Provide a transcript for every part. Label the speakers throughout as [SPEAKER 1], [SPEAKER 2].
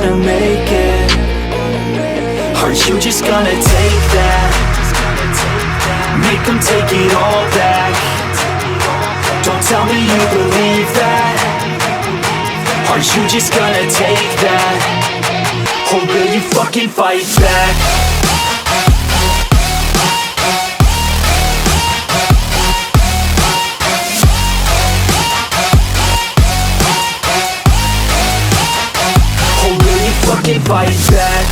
[SPEAKER 1] gonna make it? Are you just gonna take that? Make them take it all back. Don't tell me you believe that. Are you just gonna take that? Or will you fucking fight back? Or will you fucking fight back?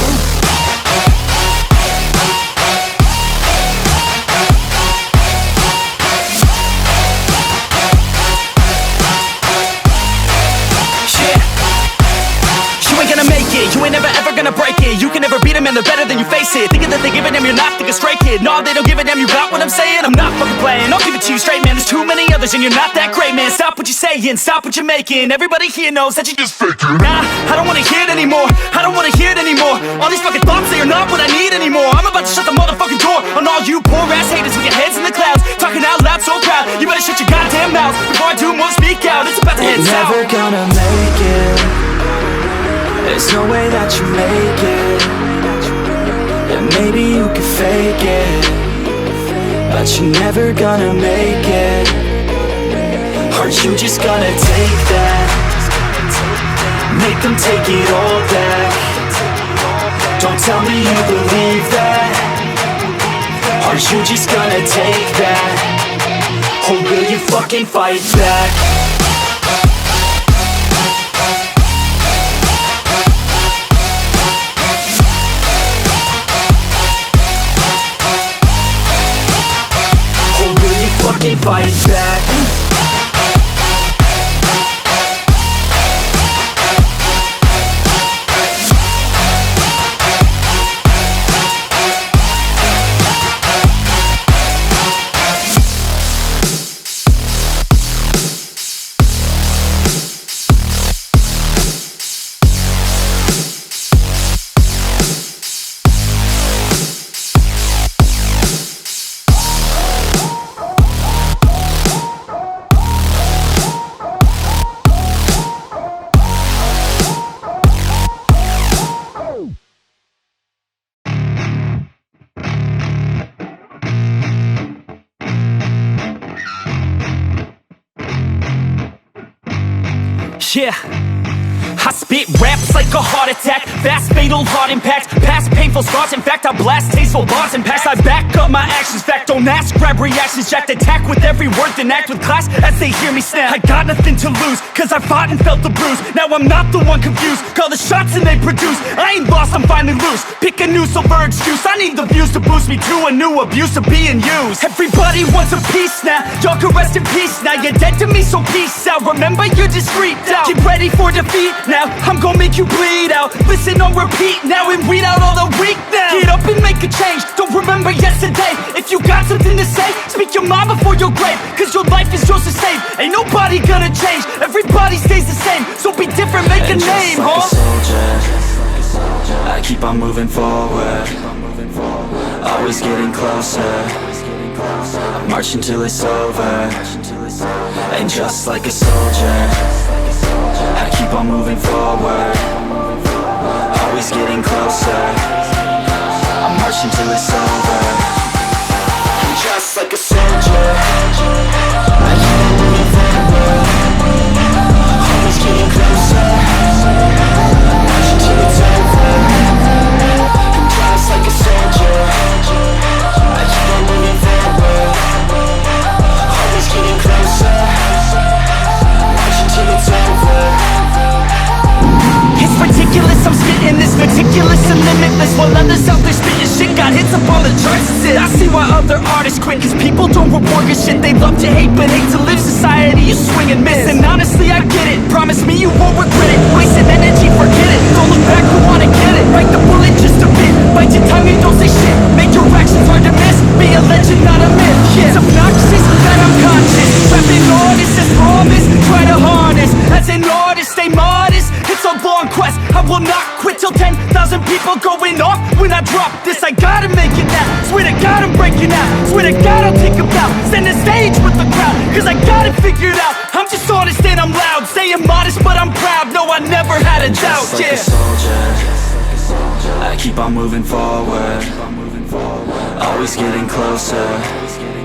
[SPEAKER 2] You ain't never ever gonna break it. You can never beat them and they're better than you face it. Thinking that they give a damn, you're not thinking straight, kid. No, they don't give a damn, you got what I'm saying? I'm not fucking playing, I'll give it to you straight, man. There's too many others and you're not that great, man. Stop what you're saying, stop what you're making. Everybody here knows that you just faking. Nah, I don't wanna hear it anymore, I don't wanna hear it anymore. All these fucking thoughts, they are not what I need anymore. I'm about to shut the motherfucking door on all you poor ass haters with your heads in the clouds, talking out loud so proud. You better shut your goddamn mouth before I do more speak out. It's about to head south.
[SPEAKER 1] Never gonna make it. There's no way that you make it. And maybe you can fake it, but you're never gonna make it. Are you just gonna take that? Make them take it all back. Don't tell me you believe that. Are you just gonna take that? Or will you fucking fight back? Fight back.
[SPEAKER 2] Yeah, I spit raps like a heart attack, fast fatal heart impact, past painful scars. In fact, I blast tasteful bars and packs. I back up my actions, fact, don't ask, grab reactions, jacked, attack with every word, then act with class as they hear me snap. I got nothing to lose, cause I fought and felt the bruise. Now I'm not the one confused, call the shots and they produce. I ain't lost, I'm finally loose, pick a new silver excuse. I need the views to boost me to a new abuse of being used. Everybody wants a piece now, y'all can rest in peace now. You're dead to me, so peace out, remember you're discreet out. Get ready for defeat now, I'm gonna make you bleed out. Listen on repeat now and weed out all the weak now. Get up and make a change, don't remember yesterday. If you got something to say, speak your mind before your grave, cause your life is yours to save. Ain't nobody gonna change, everybody stays the same. So be different, make a name,
[SPEAKER 1] like
[SPEAKER 2] huh?
[SPEAKER 1] a soldier, I keep on moving forward, always getting closer. I march until it's over. And just like a soldier, I keep on moving forward, always getting closer. I march until it's over. And just like a soldier, I keep on moving forward, always getting closer. I march until it's over. And just like a soldier, I keep on moving forward, always getting closer. March until it's over.
[SPEAKER 2] It's ridiculous, I'm spitting this meticulous and limitless, while others out there spitting shit got hits up on the charts. I see why other artists quit, cause people don't reward your shit. They love to hate but hate to live. Society, you swing and miss, and honestly I get it. Promise me you won't regret it. Wasted energy, forget it. Don't look back, you wanna get it. Bite the bullet just a bit, bite your tongue and don't say shit. Make your actions hard to miss, be a legend not a myth. Yeah. It's obnoxious that I'm conscious, rapping artist as promise. Try to harness, as an artist stay modest. It's a long quest, I will not quit till 10,000 people going off when I drop this. I gotta make it now, swear to God I'm breaking out. Swear to God I'll take a bow, stand the stage with the crowd, cause I got it figured out. I'm just honest and I'm loud, saying modest but I'm proud. No, I never had a doubt,
[SPEAKER 1] just like
[SPEAKER 2] yeah.
[SPEAKER 1] a soldier, I keep on moving forward, always getting closer.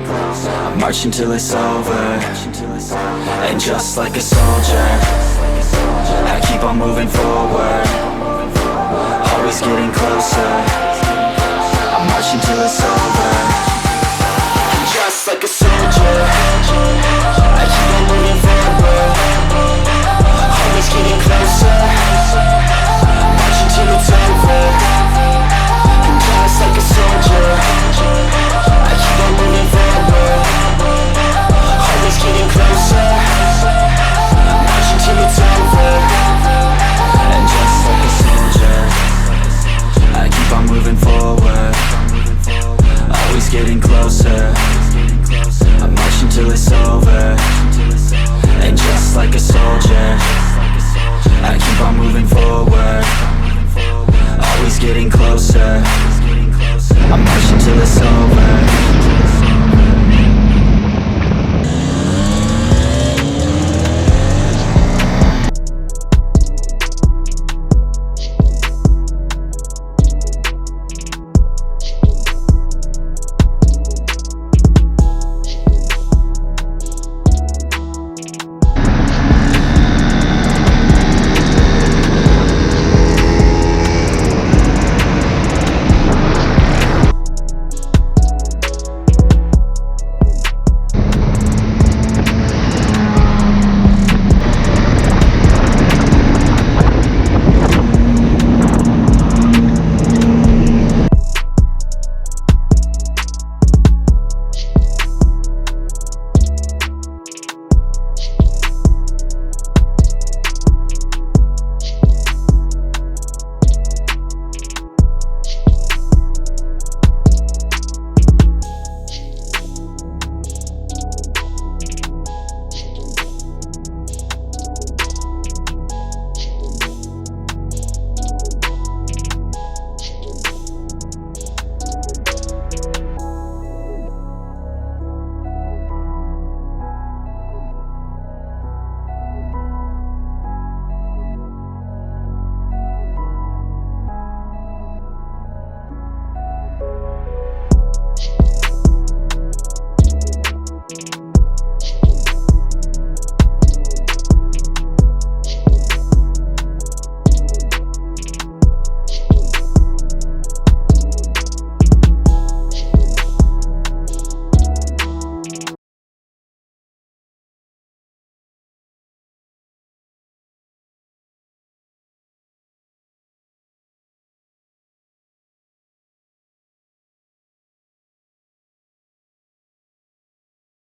[SPEAKER 1] I'm marching till it's over. And just like a soldier, I keep on moving forward, always getting closer.